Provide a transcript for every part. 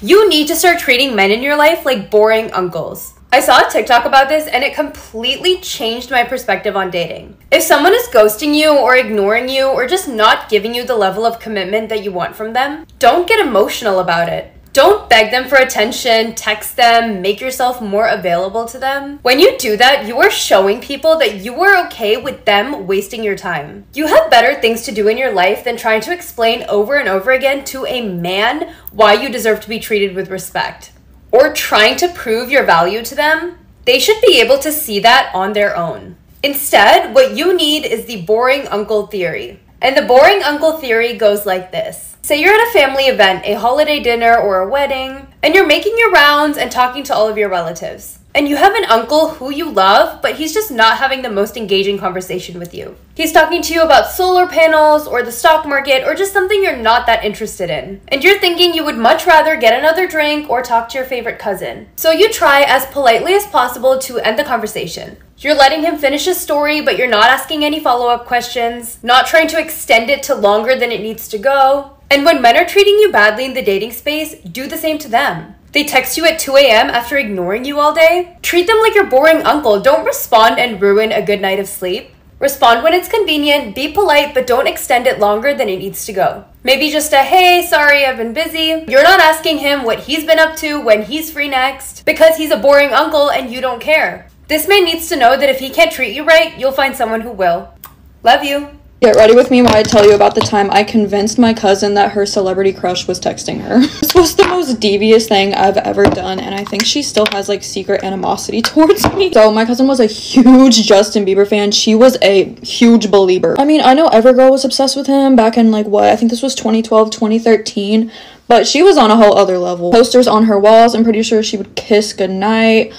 You need to start treating men in your life like boring uncles. I saw a TikTok about this and it completely changed my perspective on dating. If someone is ghosting you or ignoring you or just not giving you the level of commitment that you want from them, don't get emotional about it. Don't beg them for attention, text them, make yourself more available to them. When you do that, you are showing people that you are okay with them wasting your time. You have better things to do in your life than trying to explain over and over again to a man why you deserve to be treated with respect, or trying to prove your value to them. They should be able to see that on their own. Instead, what you need is the boring uncle theory. And the boring uncle theory goes like this. Say you're at a family event, a holiday dinner, or a wedding, and you're making your rounds and talking to all of your relatives. And you have an uncle who you love, but he's just not having the most engaging conversation with you. He's talking to you about solar panels or the stock market or just something you're not that interested in. And you're thinking you would much rather get another drink or talk to your favorite cousin. So you try as politely as possible to end the conversation. You're letting him finish his story, but you're not asking any follow-up questions, not trying to extend it to longer than it needs to go. And when men are treating you badly in the dating space, do the same to them. They text you at 2 a.m. after ignoring you all day? Treat them like your boring uncle. Don't respond and ruin a good night of sleep. Respond when it's convenient, be polite, but don't extend it longer than it needs to go. Maybe just a, hey, sorry, I've been busy. You're not asking him what he's been up to, when he's free next, because he's a boring uncle and you don't care. This man needs to know that if he can't treat you right, you'll find someone who will. Love you. Get ready with me while I tell you about the time I convinced my cousin that her celebrity crush was texting her. This was the most devious thing I've ever done, and I think she still has like secret animosity towards me. So my cousin was a huge Justin Bieber fan. She was a huge believer. I mean, I know every girl was obsessed with him back in like what? I think this was 2012, 2013. But she was on a whole other level. Posters on her walls. I'm pretty sure she would kiss goodnight.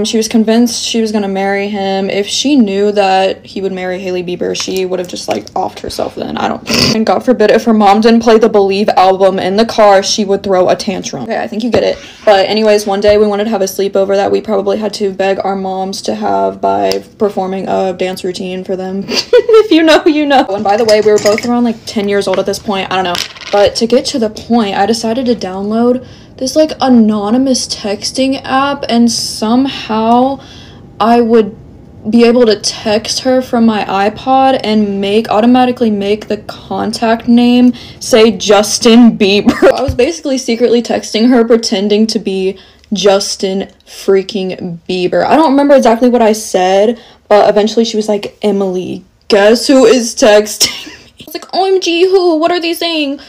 She was convinced she was gonna marry him. If she knew that he would marry Hailey Bieber, she would have just like offed herself then. I don't think. And God forbid if her mom didn't play the Believe album in the car, she would throw a tantrum. Okay, I think you get it. But anyways, one day we wanted to have a sleepover that we probably had to beg our moms to have by performing a dance routine for them. If you know, you know. And by the way, we were both around like 10 years old at this point. I don't know. But to get to the point, I decided to download this like anonymous texting app, and somehow I would be able to text her from my iPod and automatically make the contact name say Justin Bieber. I was basically secretly texting her pretending to be Justin freaking Bieber. I don't remember exactly what I said, but eventually she was like, Emily, guess who is texting me? I was like, OMG, who? What are they saying?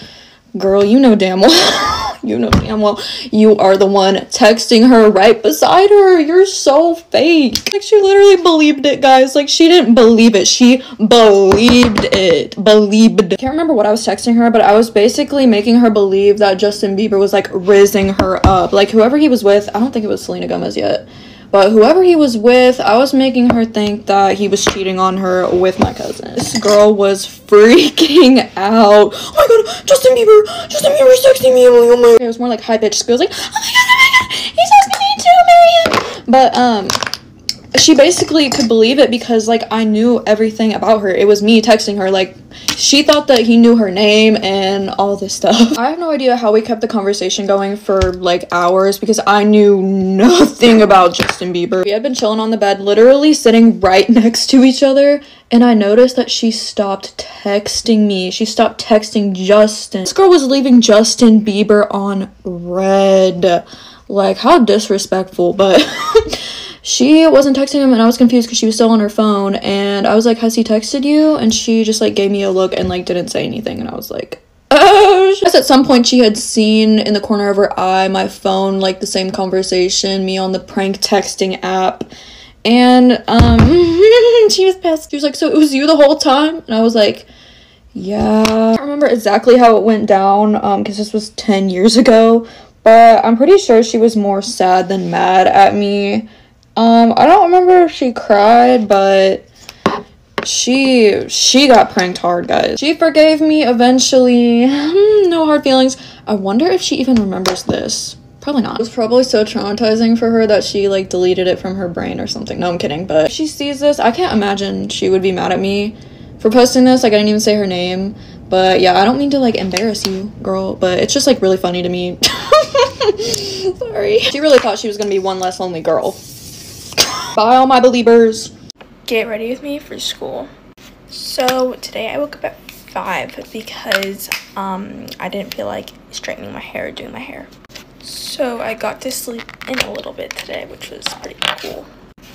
Girl, you know damn well. You know damn well you are the one texting her right beside her. You're so fake. Like, she literally believed it, guys. Like, she didn't believe it. She believed it. Believed. I can't remember what I was texting her, but I was basically making her believe that Justin Bieber was, like, rizzing her up. Like, whoever he was with, I don't think it was Selena Gomez yet, but whoever he was with, I was making her think that he was cheating on her with my cousin. This girl was freaking out. Oh my god, Justin Bieber's texting me. Oh my god. It was more like high-pitched squeals, like, oh my god, he's asking me to marry him. But, she basically could believe it because, like, I knew everything about her. It was me texting her. Like, she thought that he knew her name and all this stuff. I have no idea how we kept the conversation going for, like, hours because I knew nothing about Justin Bieber. We had been chilling on the bed, literally sitting right next to each other, and I noticed that she stopped texting me. She stopped texting Justin. This girl was leaving Justin Bieber on red. Like, how disrespectful, but... She wasn't texting him, and I was confused because she was still on her phone, and I was like, has he texted you? And she just, like, gave me a look and, like, didn't say anything, and I was like, oh. I guess at some point she had seen in the corner of her eye my phone, like, the same conversation, me on the prank texting app, and, she was pissed. She was like, so it was you the whole time? And I was like, yeah. I don't remember exactly how it went down, because this was 10 years ago, but I'm pretty sure she was more sad than mad at me. I don't remember if she cried, but she got pranked hard, guys. She forgave me eventually. No hard feelings. I wonder if she even remembers this. Probably not. It was probably so traumatizing for her that she, like, deleted it from her brain or something. No, I'm kidding, but if she sees this, I can't imagine she would be mad at me for posting this. Like, I didn't even say her name, but yeah, I don't mean to, like, embarrass you, girl, but it's just, like, really funny to me. Sorry. She really thought she was gonna be one less lonely girl. Bye, all my believers. Get ready with me for school. So today I woke up at 5 because I didn't feel like straightening my hair or doing my hair. So I got to sleep in a little bit today, which was pretty cool.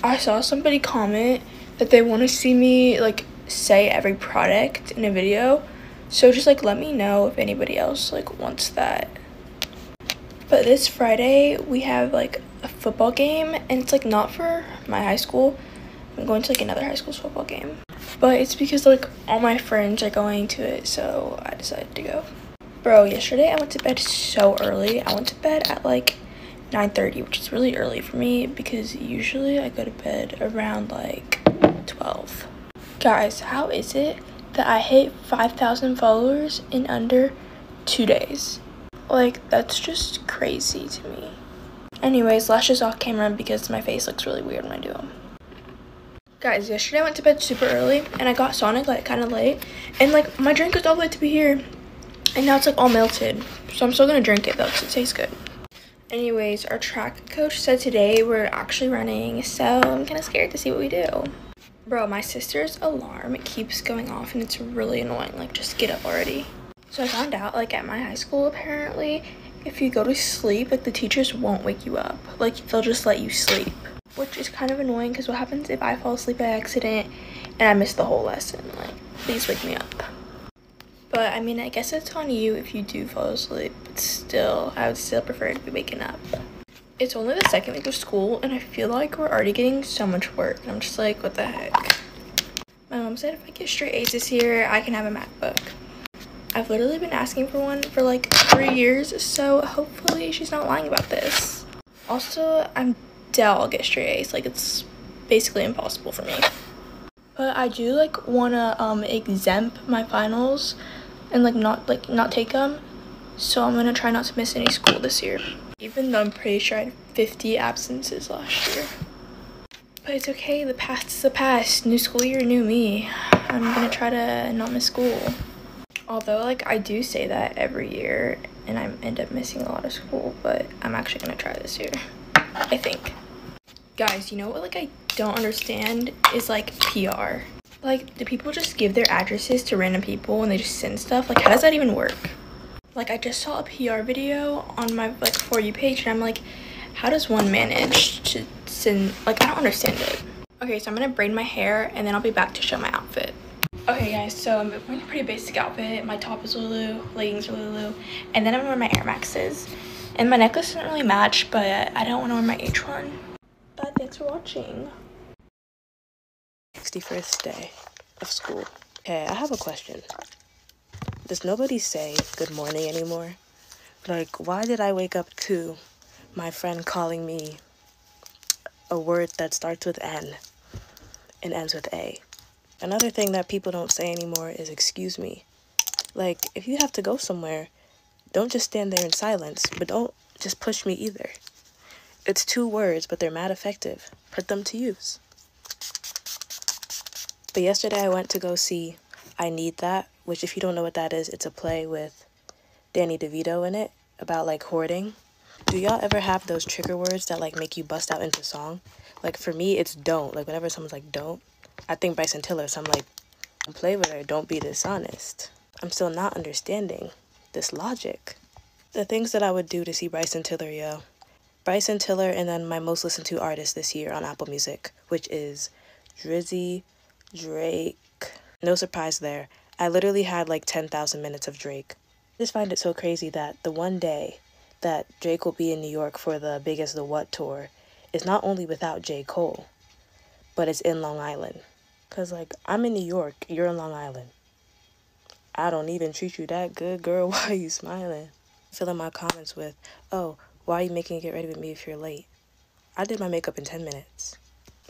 I saw somebody comment that they want to see me like say every product in a video. So just like let me know if anybody else like wants that. But this Friday we have like a football game, and it's like not for my high school. I'm going to like another high school's football game. But it's because like all my friends are going to it, so I decided to go. Bro, yesterday I went to bed so early. I went to bed at like 9:30, which is really early for me because usually I go to bed around like 12. Guys, how is it that I hit 5,000 followers in under 2 days? Like, that's just crazy to me. Anyways, lashes off camera because my face looks really weird when I do them. Guys, yesterday I went to bed super early and I got Sonic like kind of late, and like my drink was all the way to be here and now it's like all melted, so I'm still gonna drink it though because it tastes good. Anyways, our track coach said today we're actually running, so I'm kind of scared to see what we do. Bro, my sister's alarm keeps going off and it's really annoying. Like, just get up already. So I found out like at my high school apparently if you go to sleep, like the teachers won't wake you up, like they'll just let you sleep, which is kind of annoying because what happens if I fall asleep by accident and I miss the whole lesson? Like, please wake me up. But I mean, I guess it's on you if you do fall asleep, but still, I would still prefer to be waking up. It's only the second week of school and I feel like we're already getting so much work. I'm just like, what the heck? My mom said if I get straight A's this year, I can have a MacBook. I've literally been asking for one for like 3 years, so hopefully she's not lying about this. Also, I'm doubt I'll get straight A's. Like, it's basically impossible for me. But I do like want to exempt my finals and not take them, so I'm gonna try not to miss any school this year, even though I'm pretty sure I had 50 absences last year. But it's okay, the past is the past. New school year, new me. I'm gonna try to not miss school. Although like I do say that every year and I end up missing a lot of school, but I'm actually gonna try this year, I think. Guys, you know what like I don't understand is like PR. Like, do people just give their addresses to random people and they just send stuff? Like, how does that even work? Like, I just saw a PR video on my like For You page and I'm like, how does one manage to send, like, I don't understand it. Okay, so I'm gonna braid my hair and then I'll be back to show my outfit. Okay guys, so I'm wearing a pretty basic outfit. My top is Lulu, leggings are Lulu, and then I'm gonna wear my Air Maxes. And my necklace doesn't really match, but I don't wanna wear my H1. But thanks for watching. 61st day of school. Hey, I have a question. Does nobody say good morning anymore? Like, why did I wake up to my friend calling me a word that starts with N and ends with A? Another thing that people don't say anymore is excuse me. Like, if you have to go somewhere, don't just stand there in silence, but don't just push me either. It's 2 words, but they're mad effective. Put them to use. But yesterday I went to go see I Need That, which if you don't know what that is, it's a play with Danny DeVito in it about like hoarding. Do y'all ever have those trigger words that like make you bust out into song? Like for me, it's don't. Like whenever someone's like don't, I think Bryson Tiller, so I'm like, don't play with her, don't be dishonest. I'm still not understanding this logic. The things that I would do to see Bryson Tiller, yo. Bryson Tiller and then my most listened to artist this year on Apple Music, which is Drizzy, Drake. No surprise there. I literally had like 10,000 minutes of Drake. I just find it so crazy that the one day that Drake will be in New York for the Biggest the What tour is not only without J. Cole, but it's in Long Island. Cause like, I'm in New York, you're in Long Island. I don't even treat you that good, girl, why are you smiling? Filling my comments with, oh, why are you making it get ready with me if you're late? I did my makeup in 10 minutes.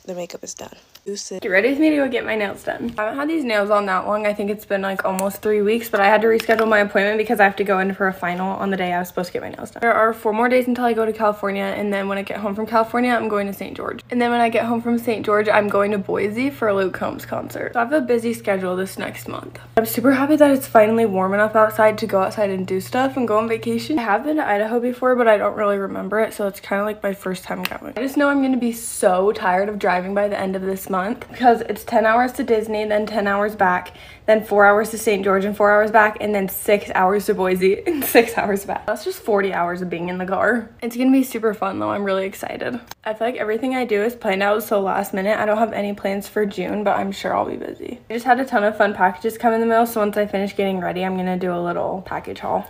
The makeup is done. Get ready with me to go get my nails done. I haven't had these nails on that long. I think it's been like almost 3 weeks, but I had to reschedule my appointment because I have to go in for a final on the day I was supposed to get my nails done. There are 4 more days until I go to California, and then when I get home from California, I'm going to St. George. And then when I get home from St. George, I'm going to Boise for a Luke Combs concert. So I have a busy schedule this next month. I'm super happy that it's finally warm enough outside to go outside and do stuff and go on vacation. I have been to Idaho before, but I don't really remember it, so it's kind of like my first time going. I just know I'm going to be so tired of driving by the end of this month because it's 10 hours to Disney, then 10 hours back, then 4 hours to St. George and 4 hours back, and then 6 hours to Boise and 6 hours back. That's just 40 hours of being in the car. It's gonna be super fun though. I'm really excited. I feel like everything I do is planned out so last minute. I don't have any plans for June, but I'm sure I'll be busy. I just had a ton of fun packages come in the mail, so once I finish getting ready, I'm gonna do a little package haul.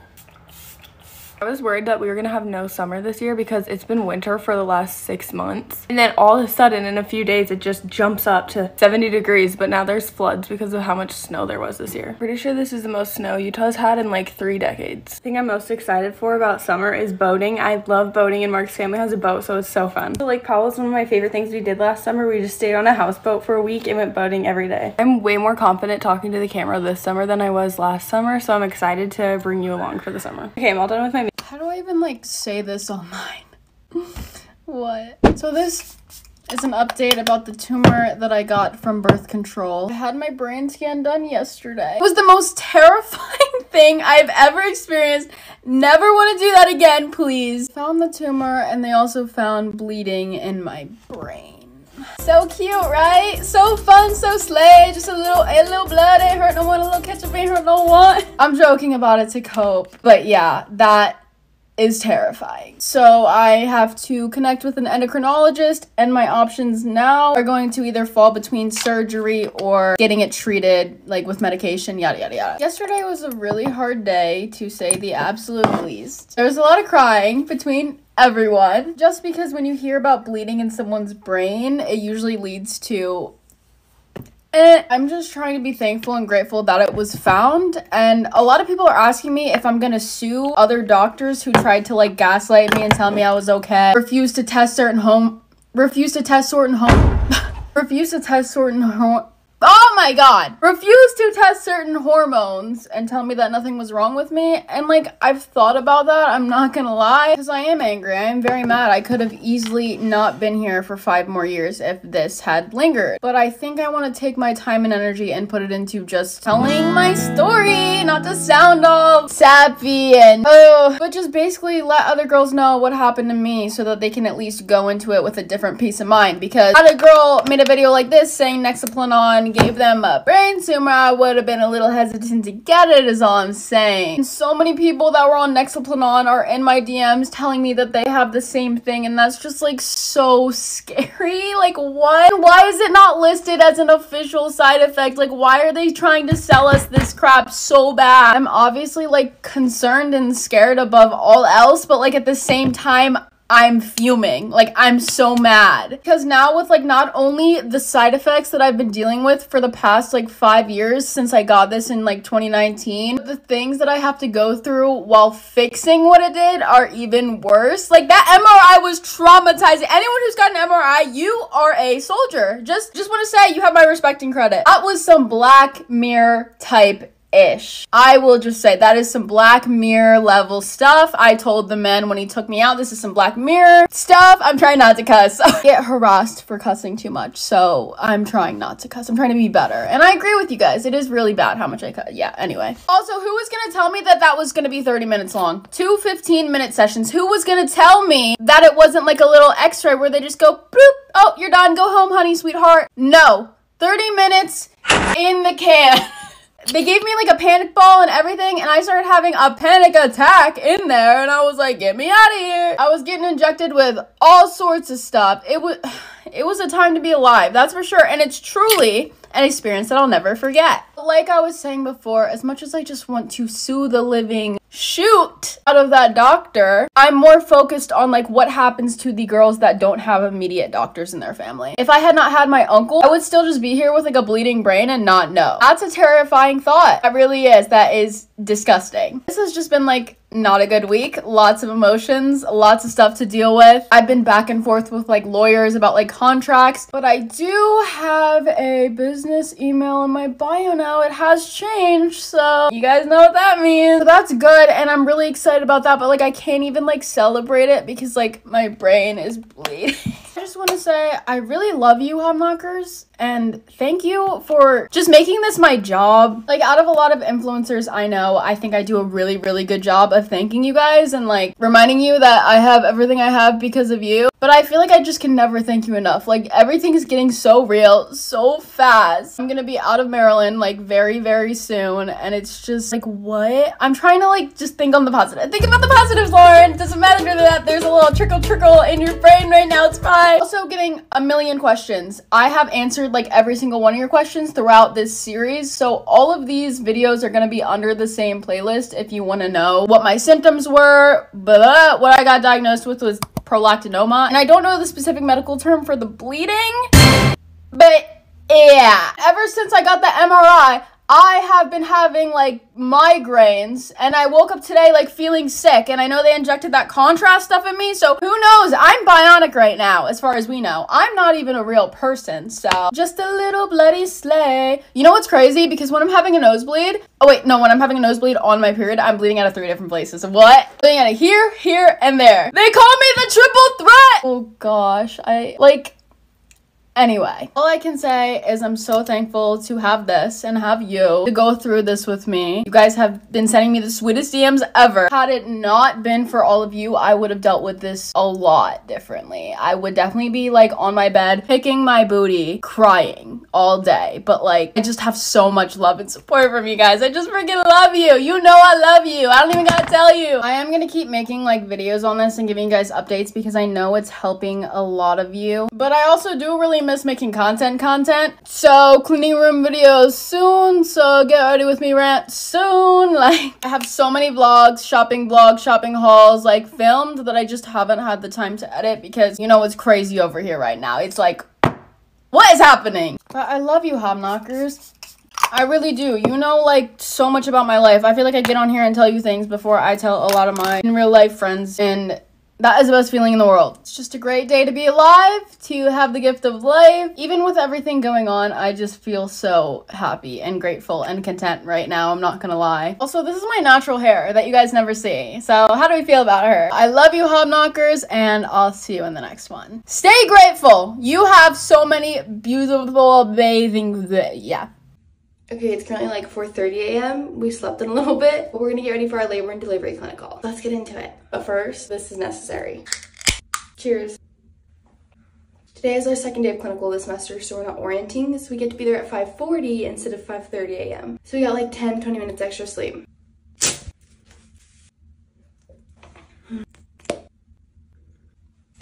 I was worried that we were gonna have no summer this year because it's been winter for the last 6 months. And then all of a sudden in a few days, it just jumps up to 70 degrees, but now there's floods because of how much snow there was this year. Pretty sure this is the most snow Utah's had in like 3 decades. The thing I'm most excited for about summer is boating. I love boating and Mark's family has a boat, so it's so fun. So Lake Powell is one of my favorite things we did last summer. We just stayed on a houseboat for a week and went boating every day. I'm way more confident talking to the camera this summer than I was last summer, so I'm excited to bring you along for the summer. Okay, I'm all done with my How do I even like say this online? What? So this is an update about the tumor that I got from birth control. I had my brain scan done yesterday. It was the most terrifying thing I've ever experienced. Never want to do that again, please. Found the tumor and they also found bleeding in my brain. So cute, right? So fun, so slay. Just a little blood ain't hurt no one, a little ketchup ain't hurt no one. I'm joking about it to cope, but yeah, that is terrifying. So I have to connect with an endocrinologist, and my options now are going to either fall between surgery or getting it treated like with medication, yada yada yada. Yesterday was a really hard day, to say the absolute least. There was a lot of crying between everyone, just because when you hear about bleeding in someone's brain, it usually leads to I'm just trying to be thankful and grateful that it was found. And a lot of people are asking me if I'm gonna sue other doctors who tried to like gaslight me and tell me I was okay, refuse to test certain hormones and tell me that nothing was wrong with me. And like, I've thought about that, I'm not gonna lie, because I am angry. I am very mad. I could have easily not been here for 5 more years if this had lingered. But I think I want to take my time and energy and put it into just telling my story, not to sound all sappy and but just basically let other girls know what happened to me so that they can at least go into it with a different peace of mind. Because had a girl made a video like this saying Nexaplanon gave them a brain tumor, I would have been a little hesitant to get it, is all I'm saying. And so many people that were on Nexaplanon are in my DMs telling me that they have the same thing, and that's just like so scary. Like, what? Why is it not listed as an official side effect? Like, why are they trying to sell us this crap so bad? I'm obviously like concerned and scared above all else, but like at the same time, I'm fuming. Like, I'm so mad. Because now with like not only the side effects that I've been dealing with for the past like 5 years since I got this in like 2019, the things that I have to go through while fixing what it did are even worse. Like, that MRI was traumatizing. Anyone who's got an MRI, you are a soldier. Just want to say you have my respect and credit. That was some Black Mirror type ish. I will just say that is some Black Mirror level stuff. I told the man when he took me out, this is some Black Mirror stuff. I'm trying not to cuss. I get harassed for cussing too much, so I'm trying not to cuss. I'm trying to be better. And I agree with you guys. It is really bad how much I cuss. Yeah, anyway. Also, who was gonna tell me that that was gonna be 30 minutes long? 2 15-minute sessions. Who was gonna tell me that it wasn't like a little x-ray where they just go, boop, oh, you're done. Go home, honey, sweetheart. No. 30 minutes in the can. They gave me like a panic ball and everything, and I started having a panic attack in there, and I was like, get me out of here. I was getting injected with all sorts of stuff. It was a time to be alive, that's for sure, and it's truly an experience that I'll never forget. Like I was saying before, as much as I just want to sue the living shoot out of that doctor, I'm more focused on like what happens to the girls that don't have immediate doctors in their family. If I had not had my uncle, I would still just be here with like a bleeding brain and not know. That's a terrifying thought. That really is. That is disgusting. This has just been like not a good week. Lots of emotions, lots of stuff to deal with. I've been back and forth with like lawyers about like contracts, but I do have a business email in my bio now. It has changed, so you guys know what that means. So that's good, and I'm really excited about that, but like I can't even like celebrate it because like my brain is bleeding. I just want to say I really love you, Hobknockers, and thank you for just making this my job. Like, out of a lot of influencers I know, I think I do a really, really good job of thanking you guys and like reminding you that I have everything I have because of you. But I feel like I just can never thank you enough. Like, everything is getting so real, so fast. I'm gonna be out of Maryland like very, very soon, and it's just like, what? I'm trying to like just think on the positive. Think about the positives, Lauren. Doesn't matter that there's a little trickle in your brain right now. It's fine. Also getting a million questions. I have answered like every single one of your questions throughout this series, so all of these videos are going to be under the same playlist if you want to know what my symptoms were. But what I got diagnosed with was prolactinoma, and I don't know the specific medical term for the bleeding, but yeah, ever since I got the MRI, I have been having like migraines, and I woke up today like feeling sick, and I know they injected that contrast stuff in me, so who knows? I'm bionic right now, as far as we know. I'm not even a real person, so just a little bloody sleigh. You know what's crazy? Because when I'm having a nosebleed, when I'm having a nosebleed on my period, I'm bleeding out of 3 different places. What? Bleeding out of here, here, and there. They call me the triple threat! Oh gosh, Anyway, all I can say is I'm so thankful to have this and have you to go through this with me. You guys have been sending me the sweetest DMs ever. Had it not been for all of you, I would have dealt with this a lot differently. I would definitely be like on my bed, picking my booty, crying all day. But like, I just have so much love and support from you guys. I just freaking love you. You know I love you. I don't even gotta tell you. I am gonna keep making like videos on this and giving you guys updates because I know it's helping a lot of you. But I also do really miss making content. So cleaning room videos soon, so get ready with me rant soon. Like, I have so many vlogs, shopping hauls like filmed that I just haven't had the time to edit because you know it's crazy over here right now. It's like, what is happening? But I love you, Hobknockers. I really do. You know, like, so much about my life. I feel like I get on here and tell you things before I tell a lot of my in real life friends, and that is the best feeling in the world. It's just a great day to be alive, to have the gift of life. Even with everything going on, I just feel so happy and grateful and content right now, I'm not gonna lie. Also, this is my natural hair that you guys never see. So how do we feel about her? I love you, Hobknockers, and I'll see you in the next one. Stay grateful. You have so many beautiful, amazing, yeah. Okay, it's currently like 4:30 a.m. We slept in a little bit, but we're gonna get ready for our labor and delivery clinic call. Let's get into it. But first, this is necessary. Cheers. Today is our second day of clinical this semester, so we're not orienting, so we get to be there at 5:40 instead of 5:30 a.m. So we got like 10-20 minutes extra sleep.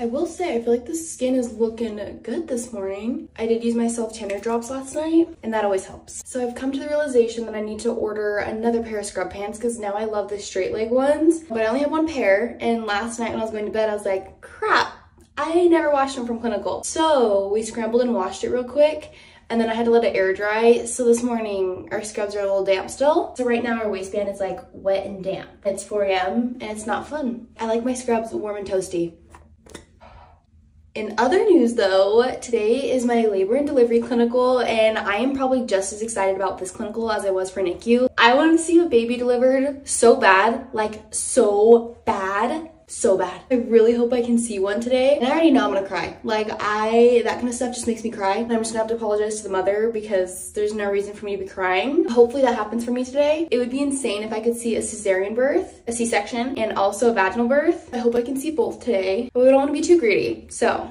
I will say, I feel like the skin is looking good this morning. I did use my self-tanner drops last night, and that always helps. So I've come to the realization that I need to order another pair of scrub pants because now I love the straight leg ones, but I only have one pair, and last night when I was going to bed, I was like, crap, I never washed them from clinical. So we scrambled and washed it real quick, and then I had to let it air dry. So this morning, our scrubs are a little damp still. So right now our waistband is like wet and damp. It's 4 a.m. and it's not fun. I like my scrubs warm and toasty. In other news though, today is my labor and delivery clinical, and I am probably just as excited about this clinical as I was for NICU. I wanted to see a baby delivered so bad, like so bad. I really hope I can see one today. And I already know I'm gonna cry. Like that kind of stuff just makes me cry. And I'm just gonna have to apologize to the mother because there's no reason for me to be crying. Hopefully that happens for me today. It would be insane if I could see a cesarean birth, a C-section, and also a vaginal birth. I hope I can see both today, but we don't want to be too greedy. So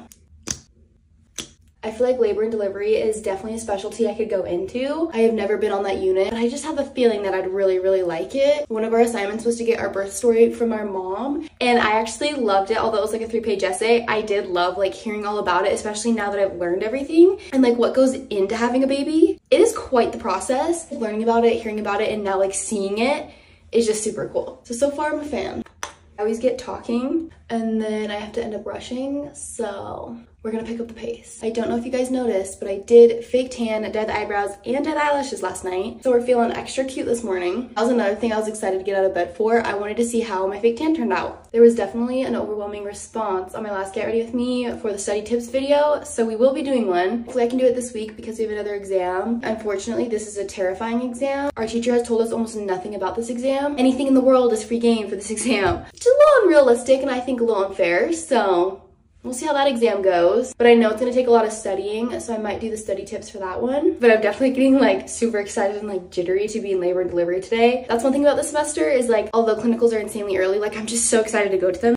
I feel like labor and delivery is definitely a specialty I could go into. I have never been on that unit, but I just have a feeling that I'd really, really like it. One of our assignments was to get our birth story from our mom, and I actually loved it. Although it was like a 3-page essay, I did love like hearing all about it, especially now that I've learned everything and like what goes into having a baby. It is quite the process. Learning about it, hearing about it, and now like seeing it is just super cool. So far I'm a fan. I always get talking and then I have to end up rushing, so we're gonna pick up the pace. I don't know if you guys noticed, but I did fake tan, dyed the eyebrows, and dye the eyelashes last night. So we're feeling extra cute this morning. That was another thing I was excited to get out of bed for. I wanted to see how my fake tan turned out. There was definitely an overwhelming response on my last Get Ready With Me for the study tips video, so we will be doing one. Hopefully I can do it this week because we have another exam. Unfortunately, this is a terrifying exam. Our teacher has told us almost nothing about this exam. Anything in the world is free game for this exam. It's a little unrealistic and I think a little unfair, so we'll see how that exam goes. But I know it's gonna take a lot of studying, so I might do the study tips for that one. But I'm definitely getting like super excited and like jittery to be in labor and delivery today. That's one thing about this semester is like, although clinicals are insanely early, like I'm just so excited to go to them.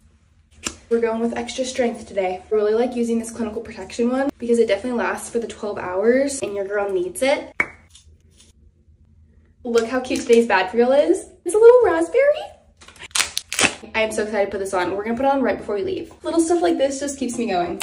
We're going with extra strength today. I really like using this clinical protection one because it definitely lasts for the 12 hours and your girl needs it. Look how cute today's bad for girl is. It's a little raspberry. I am so excited to put this on. We're gonna put it on right before we leave. Little stuff like this just keeps me going.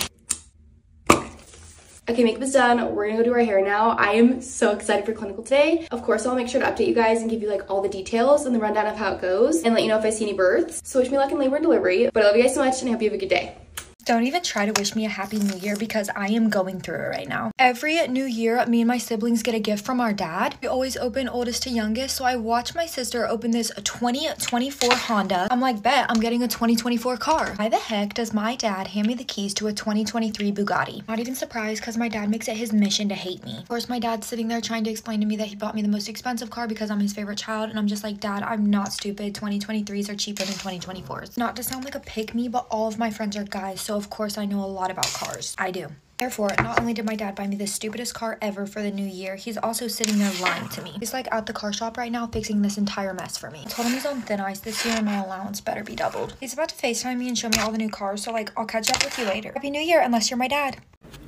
Okay, makeup is done. We're gonna go do our hair now. I am so excited for clinical today. Of course, I'll make sure to update you guys and give you like all the details and the rundown of how it goes and let you know if I see any births. So wish me luck in labor and delivery. But I love you guys so much and I hope you have a good day. Don't even try to wish me a happy new year because I am going through it right now. Every new year, me and my siblings get a gift from our dad. We always open oldest to youngest, so I watched my sister open this 2024 Honda. I'm like, bet I'm getting a 2024 car. Why the heck does my dad hand me the keys to a 2023 Bugatti? Not even surprised because my dad makes it his mission to hate me. Of course, my dad's sitting there trying to explain to me that he bought me the most expensive car because I'm his favorite child, and I'm just like, Dad, I'm not stupid. 2023s are cheaper than 2024s. Not to sound like a pick me, but all of my friends are guys, so of course I know a lot about cars. I do. Therefore, not only did my dad buy me the stupidest car ever for the new year, he's also sitting there lying to me. He's like at the car shop right now fixing this entire mess for me. I told him he's on thin ice this year and my allowance better be doubled. He's about to FaceTime me and show me all the new cars, so like, I'll catch up with you later. Happy New Year, unless you're my dad.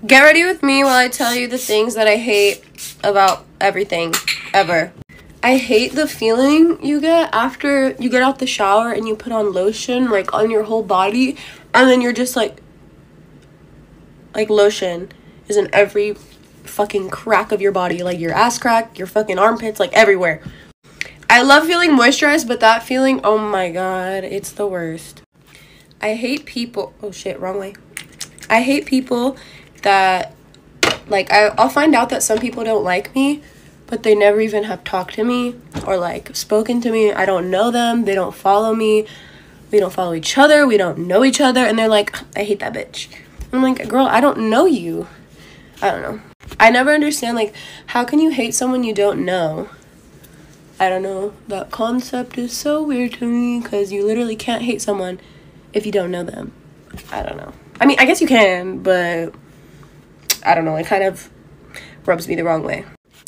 Get ready with me while I tell you the things that I hate about everything, ever. I hate the feeling you get after you get out the shower and you put on lotion, like, on your whole body, and then you're just like lotion is in every fucking crack of your body, like your ass crack, your fucking armpits, like everywhere. I love feeling moisturized, but that feeling, oh my god, it's the worst. I hate people, oh shit, wrong way. I hate people that, like, I'll find out that some people don't like me, but they never even have talked to me or like spoken to me. I don't know them, they don't follow me, we don't follow each other, we don't know each other, and they're like, I hate that bitch. I'm like, girl, I don't know you. I don't know. I never understand, like, how can you hate someone you don't know? I don't know. That concept is so weird to me because you literally can't hate someone if you don't know them. I don't know. I mean, I guess you can, but I don't know. It kind of rubs me the wrong way.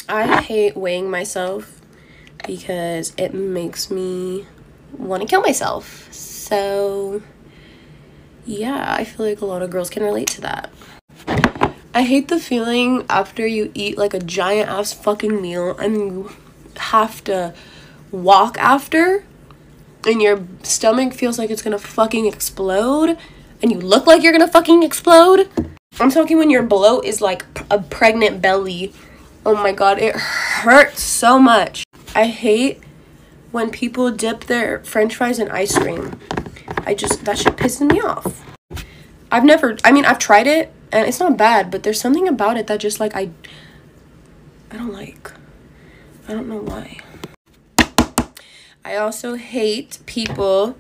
I hate weighing myself because it makes me want to kill myself. So yeah, I feel like a lot of girls can relate to that. I hate the feeling after you eat like a giant ass fucking meal and you have to walk after and your stomach feels like it's gonna fucking explode and you look like you're gonna fucking explode. I'm talking when your bloat is like a pregnant belly. Oh my god, it hurts so much. I hate when people dip their french fries in ice cream. That shit pisses me off. I've tried it and it's not bad, but there's something about it that just like I don't like. I don't know why. I also hate people,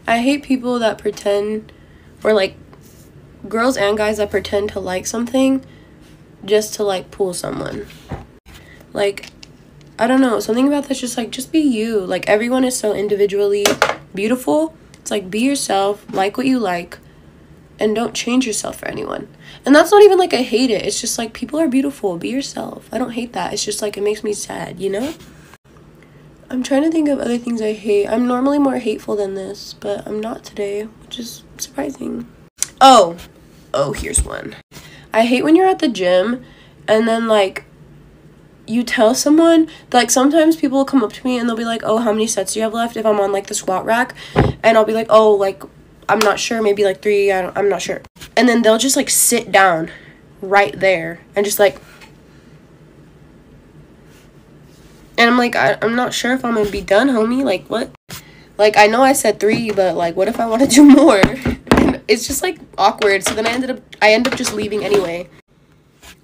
I hate people that pretend, or like girls and guys that pretend to like something just to like pull someone. Like, I don't know, something about that's just like, just be you. Like, everyone is so individually beautiful. It's like, be yourself, like what you like, and don't change yourself for anyone. And that's not even like I hate it. It's just like, people are beautiful, be yourself. I don't hate that. It's just like, it makes me sad, you know? I'm trying to think of other things I hate. I'm normally more hateful than this, but I'm not today, which is surprising. Oh, here's one. I hate when you're at the gym and then like you tell someone, like sometimes people will come up to me and they'll be like, oh, how many sets do you have left, if I'm on like the squat rack, and I'll be like, oh, like I'm not sure, maybe like 3, I'm not sure, and then they'll just like sit down right there and just like, and I'm like, I'm not sure if I'm gonna be done, homie. Like, what? Like, I know I said 3, but like, what if I want to do more? And it's just like awkward. So then I end up just leaving anyway.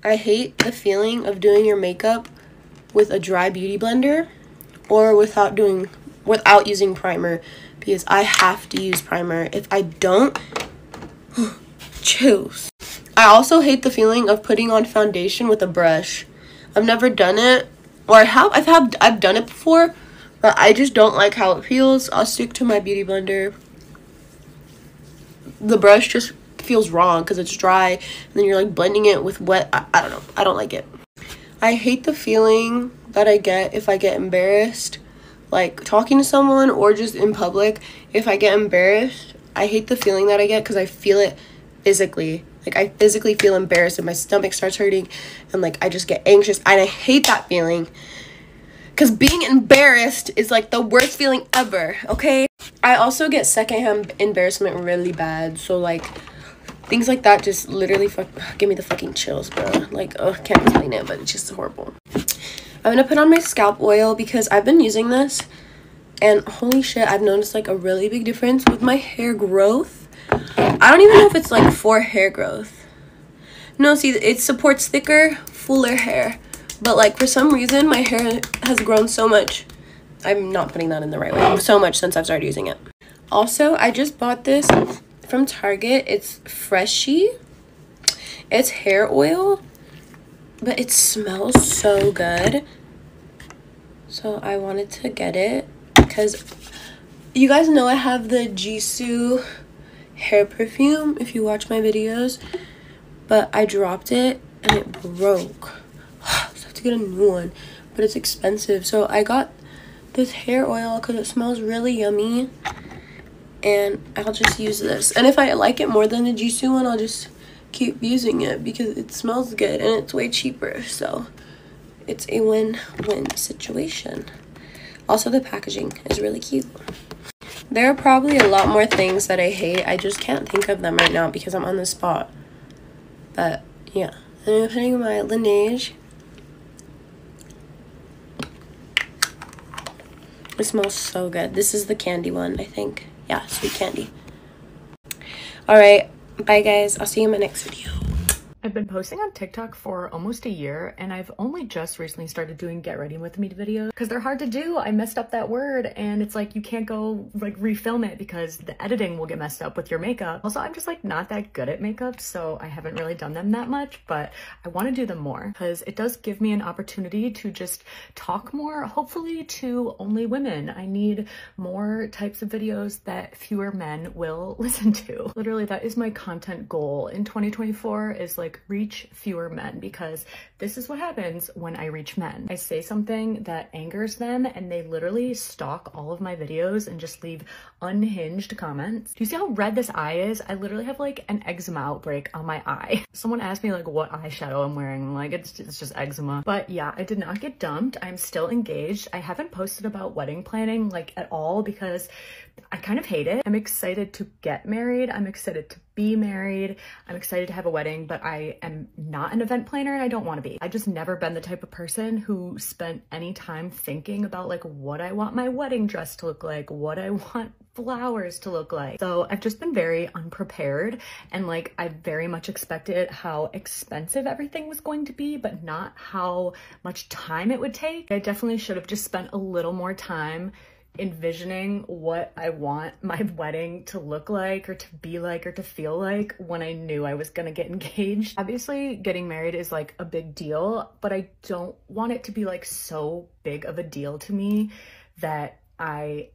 I hate the feeling of doing your makeup with a dry beauty blender or without using primer, because I have to use primer. If I don't, chills. I also hate the feeling of putting on foundation with a brush. I've never done it, or I've done it before, but I just don't like how it feels. I'll stick to my beauty blender. The brush just feels wrong because it's dry, and then you're like blending it with wet. I don't know. I don't like it. I hate the feeling that I get if I get embarrassed, like talking to someone or just in public. If I get embarrassed, I hate the feeling that I get because I feel it physically. Like, I physically feel embarrassed and my stomach starts hurting and, like, I just get anxious. And I hate that feeling because being embarrassed is, like, the worst feeling ever, okay? I also get secondhand embarrassment really bad. So, like, things like that just literally give me the fucking chills, bro. Like, can't explain it, but it's just horrible. I'm gonna put on my scalp oil because I've been using this. And holy shit, I've noticed, like, a really big difference with my hair growth. I don't even know if it's like for hair growth. No, see, it supports thicker, fuller hair. But like for some reason, my hair has grown so much. I'm not putting that in the right way. So much since I've started using it. Also, I just bought this from Target. It's Freshie. It's hair oil, but it smells so good. So I wanted to get it because you guys know I have the Jisoo hair perfume if you watch my videos, but I dropped it and it broke. So I have to get a new one, but it's expensive. So I got this hair oil because it smells really yummy, and I'll just use this. And if I like it more than the Jisoo one, I'll just keep using it because it smells good and it's way cheaper. So it's a win-win situation. Also, the packaging is really cute. There are probably a lot more things that I hate. I just can't think of them right now because I'm on the spot. But, yeah. I'm putting my Laneige. It smells so good. This is the candy one, I think. Yeah, sweet candy. Alright, bye guys. I'll see you in my next video. I've been posting on TikTok for almost a year, and I've only just recently started doing get ready with me videos because they're hard to do. I messed up that word, and it's like you can't go like refilm it because the editing will get messed up with your makeup. Also, I'm just like not that good at makeup, so I haven't really done them that much, but I want to do them more because it does give me an opportunity to just talk more, hopefully to only women. I need more types of videos that fewer men will listen to. Literally, that is my content goal in 2024, is like reach fewer men, because this is what happens when I reach men. I say something that angers them and they literally stalk all of my videos and just leave unhinged comments. Do you see how red this eye is? I literally have like an eczema outbreak on my eye. Someone asked me like what eyeshadow I'm wearing. I'm like, it's just eczema. But yeah, I did not get dumped. I'm still engaged. I haven't posted about wedding planning like at all because I kind of hate it. I'm excited to get married. I'm excited to be married. I'm excited to have a wedding, but I am not an event planner and I don't want to be. I've just never been the type of person who spent any time thinking about like what I want my wedding dress to look like, what I want flowers to look like. So I've just been very unprepared, and like I very much expected how expensive everything was going to be, but not how much time it would take. I definitely should have just spent a little more time envisioning what I want my wedding to look like or to be like or to feel like when I knew I was gonna get engaged. Obviously, getting married is like a big deal, but I don't want it to be like so big of a deal to me that I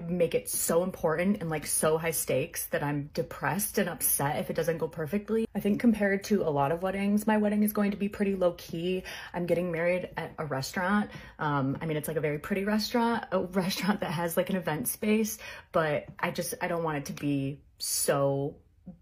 make it so important and like so high stakes that I'm depressed and upset if it doesn't go perfectly. I think compared to a lot of weddings, my wedding is going to be pretty low key. I'm getting married at a restaurant. I mean, it's like a very pretty restaurant, a restaurant that has like an event space, but I don't want it to be so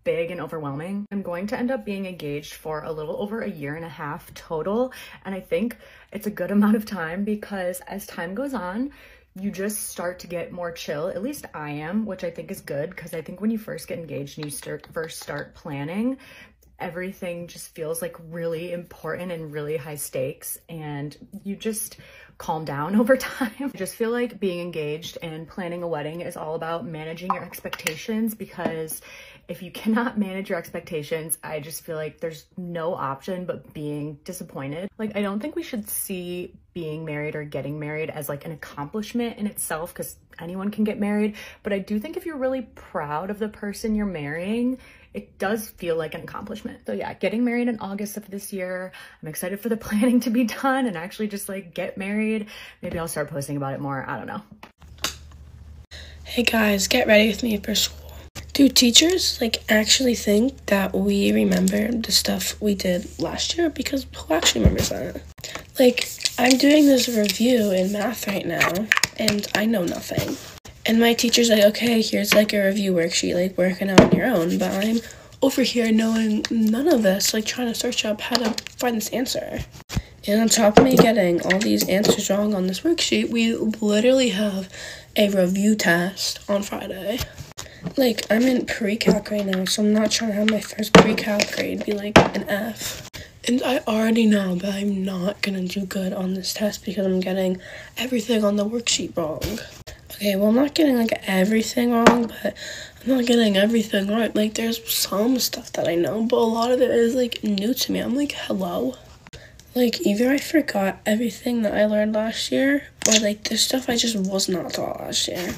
big and overwhelming. I'm going to end up being engaged for a little over 1.5 years total. And I think it's a good amount of time because as time goes on, you just start to get more chill. At least I am, which I think is good, because I think when you first get engaged and you first start planning, everything just feels like really important and really high stakes, and you just calm down over time. I just feel like being engaged and planning a wedding is all about managing your expectations, because if you cannot manage your expectations, I just feel like there's no option but being disappointed. Like, I don't think we should see being married or getting married as like an accomplishment in itself, because anyone can get married. But I do think if you're really proud of the person you're marrying, it does feel like an accomplishment. So yeah, getting married in August of this year. I'm excited for the planning to be done and actually just like get married. Maybe I'll start posting about it more. I don't know. Hey guys, get ready with me for school. Do teachers like actually think that we remember the stuff we did last year? Because who actually remembers that? Like, I'm doing this review in math right now and I know nothing. And my teacher's like, okay, here's like a review worksheet, like working out on your own. But I'm over here knowing none of this, like trying to search up how to find this answer. And on top of me getting all these answers wrong on this worksheet, we literally have a review test on Friday. Like, I'm in pre-calc right now, so I'm not trying to have my first pre-calc grade be like an F. And I already know that I'm not gonna do good on this test because I'm getting everything on the worksheet wrong. Okay, well, I'm not getting like everything wrong, but I'm not getting everything right. Like, there's some stuff that I know, but a lot of it is like new to me. I'm like, hello? Like, either I forgot everything that I learned last year, or like this stuff I just was not taught last year.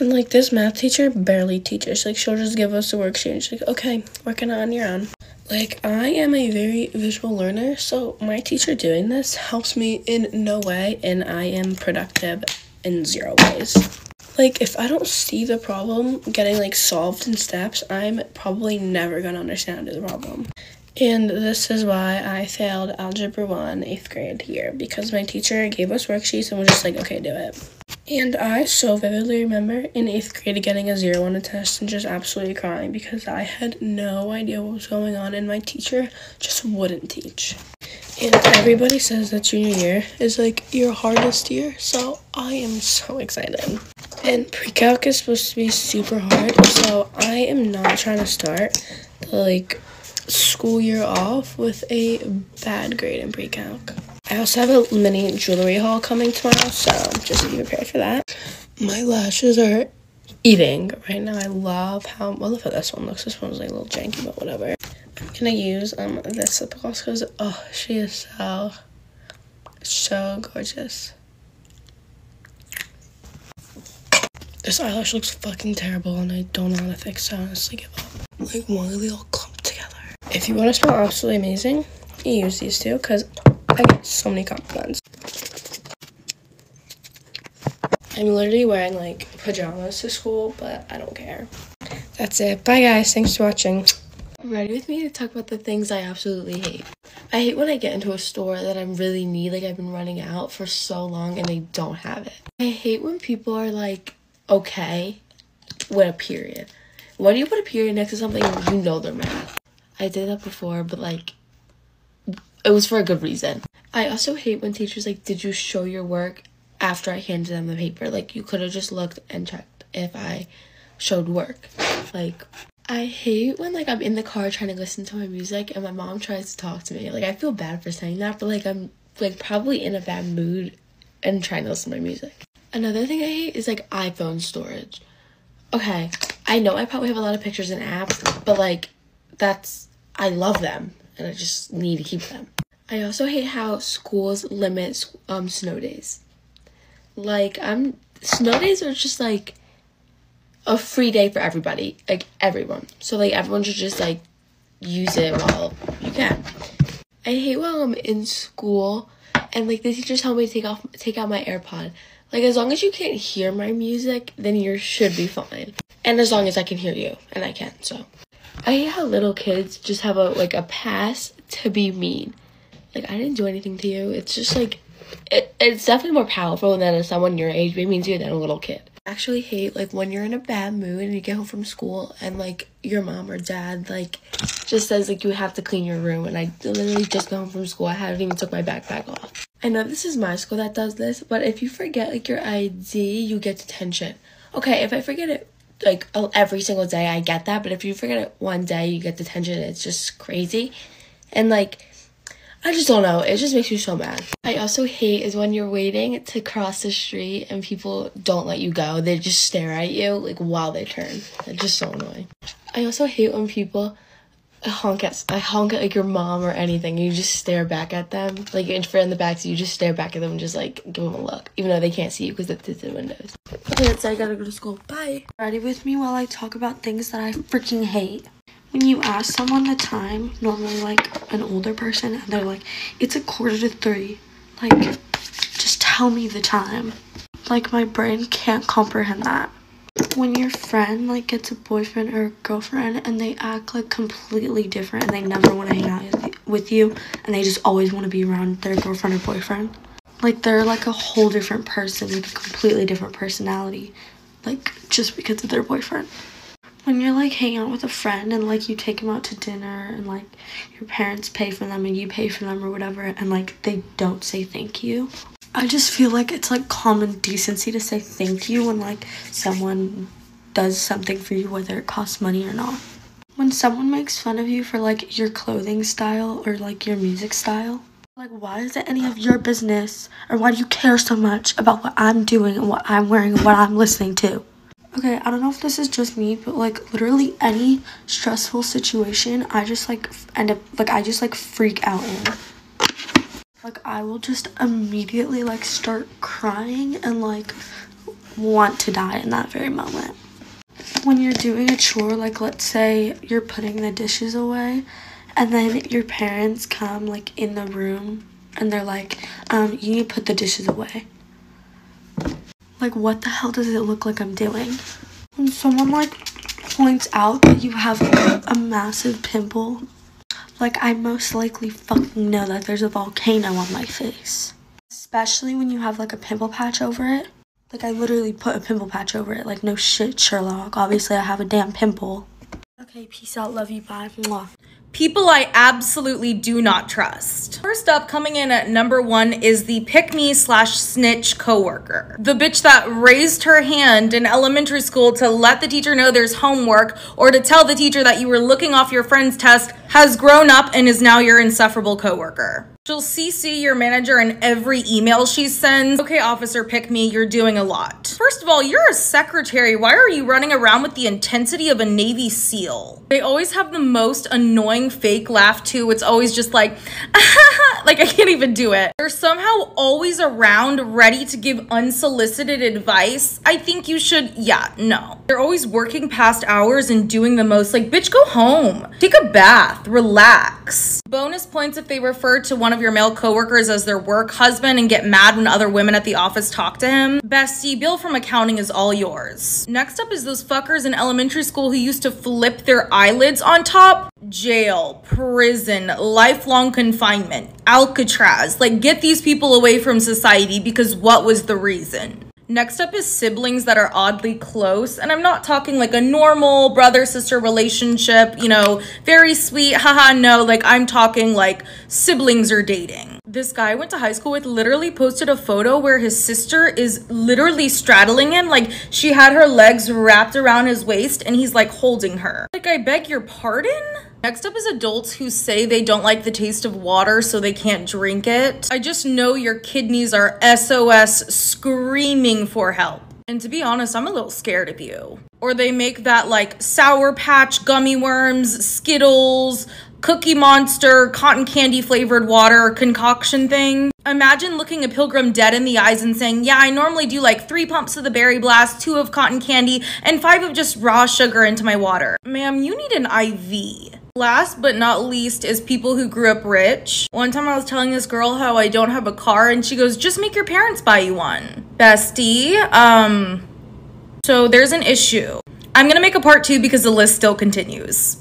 And like, this math teacher barely teaches. Like, she'll just give us a worksheet and she's like, okay, working on your own. Like, I am a very visual learner, so my teacher doing this helps me in no way, and I am productive in 0 ways. Like, if I don't see the problem getting like solved in steps, I'm probably never gonna understand the problem. And this is why I failed Algebra 1 8th grade here, because my teacher gave us worksheets and was just like, okay, do it. And I so vividly remember in 8th grade getting a 0 on a test and just absolutely crying because I had no idea what was going on and my teacher just wouldn't teach. And everybody says that junior year is like your hardest year, so I am so excited. And pre-calc is supposed to be super hard, so I am not trying to start the like school year off with a bad grade in pre-calc. I also have a mini jewelry haul coming tomorrow, so just be prepared for that. My lashes are eating right now. I love how, well, look how this one looks. This one's like a little janky, but whatever. I'm gonna use this lip gloss because, oh, she is so gorgeous. This eyelash looks fucking terrible and I don't know how to fix it. I honestly give up. Like, why are they all clumped together? If you want to smell absolutely amazing, you use these two because I get so many compliments. I'm literally wearing like pajamas to school, but I don't care. That's it. Bye guys. Thanks for watching. Ready with me to talk about the things I absolutely hate. I hate when I get into a store that I really need, like I've been running out for so long and they don't have it. I hate when people are like, okay, with a period. Why do you put a period next to something you know they're mad? I did that before, but like, it was for a good reason. I also hate when teachers like, did you show your work after I handed them the paper? Like, you could have just looked and checked if I showed work. Like, I hate when like I'm in the car trying to listen to my music and my mom tries to talk to me. Like, I feel bad for saying that, but like I'm like probably in a bad mood and trying to listen to my music. Another thing I hate is like iPhone storage. Okay, I know I probably have a lot of pictures and apps, but like I love them and I just need to keep them. I also hate how schools limit snow days. Like, snow days are just like a free day for everybody, like everyone. So like everyone should just like use it while you can. I hate while I'm in school and like the teachers tell me to take out my AirPod. Like, as long as you can't hear my music, then you should be fine. And as long as I can hear you, and I can, so. I hate how little kids just have a pass to be mean. Like, I didn't do anything to you. It's just like, it's definitely more powerful than someone your age being mean to you than a little kid. I actually hate like when you're in a bad mood and you get home from school and like your mom or dad like just says like you have to clean your room, and I literally just got home from school. I haven't even took my backpack off. I know this is my school that does this, but if you forget like your ID, you get detention. Okay, if I forget it like every single day, I get that. But if you forget it one day, you get detention. It's just crazy. And like, I just don't know. It just makes me so mad. I also hate is when you're waiting to cross the street and people don't let you go. They just stare at you like while they turn. It's just so annoying. I also hate when people honk at like your mom or anything. You just stare back at them. Like in front in the back, so you just stare back at them and just like give them a look, even though they can't see you because it's the windows. Okay, that's it. I gotta go to school. Bye. Ready with me while I talk about things that I freaking hate. When you ask someone the time, normally like an older person, and they're like, it's 2:45. Like, just tell me the time. Like, my brain can't comprehend that. When your friend like gets a boyfriend or a girlfriend and they act like completely different and they never want to hang out with you and they just always want to be around their girlfriend or boyfriend. Like, they're like a whole different person with a completely different personality, like just because of their boyfriend. When you're like hanging out with a friend and like you take them out to dinner and like your parents pay for them and you pay for them or whatever and like they don't say thank you. I just feel like it's like common decency to say thank you when like someone does something for you, whether it costs money or not. When someone makes fun of you for like your clothing style or like your music style, like, why is it any of your business? Or why do you care so much about what I'm doing and what I'm wearing and what I'm listening to? Okay, I don't know if this is just me, but like literally any stressful situation, I just like I just like freak out in. Like, I will just immediately like start crying and like want to die in that very moment. When you're doing a chore, like let's say you're putting the dishes away and then your parents come like in the room and they're like, you need to put the dishes away. Like, what the hell does it look like I'm doing? When someone like points out that you have a massive pimple, like, I most likely fucking know that there's a volcano on my face. Especially when you have like a pimple patch over it. Like, I literally put a pimple patch over it. Like, no shit, Sherlock. Obviously, I have a damn pimple. Okay, peace out. Love you. Bye. Mwah. People I absolutely do not trust. First up, coming in at number 1 is the pick-me/snitch coworker. The bitch that raised her hand in elementary school to let the teacher know there's homework or to tell the teacher that you were looking off your friend's test has grown up and is now your insufferable coworker. She'll CC your manager in every email she sends. Okay, officer, pick me, you're doing a lot. First of all, you're a secretary. Why are you running around with the intensity of a Navy SEAL? They always have the most annoying fake laugh too. It's always just like, like I can't even do it. They're somehow always around ready to give unsolicited advice. I think you should, yeah, no. They're always working past hours and doing the most. Like, bitch, go home. Take a bath, relax. Bonus points if they refer to one of your male coworkers as their work husband and get mad when other women at the office talk to him. Bestie, bill from accounting is all yours. Next up is those fuckers in elementary school who used to flip their eyelids on top. Jail, prison, lifelong confinement, Alcatraz. Like, get these people away from society because what was the reason? Next up is siblings that are oddly close, and I'm not talking like a normal brother-sister relationship, you know, very sweet, haha, no, like I'm talking like siblings are dating. This guy I went to high school with literally posted a photo where his sister is literally straddling him, like she had her legs wrapped around his waist and he's like holding her. Like, I beg your pardon? Next up is adults who say they don't like the taste of water so they can't drink it. I just know your kidneys are SOS screaming for help. And to be honest, I'm a little scared of you. Or they make that like Sour Patch gummy worms, Skittles, Cookie Monster, cotton candy flavored water concoction thing. Imagine looking a pilgrim dead in the eyes and saying, yeah, I normally do like 3 pumps of the berry blast, 2 of cotton candy, and 5 of just raw sugar into my water. Ma'am, you need an IV. Last but not least is people who grew up rich. One time I was telling this girl how I don't have a car and she goes, just make your parents buy you one. Bestie, so there's an issue. I'm gonna make a part 2 because the list still continues.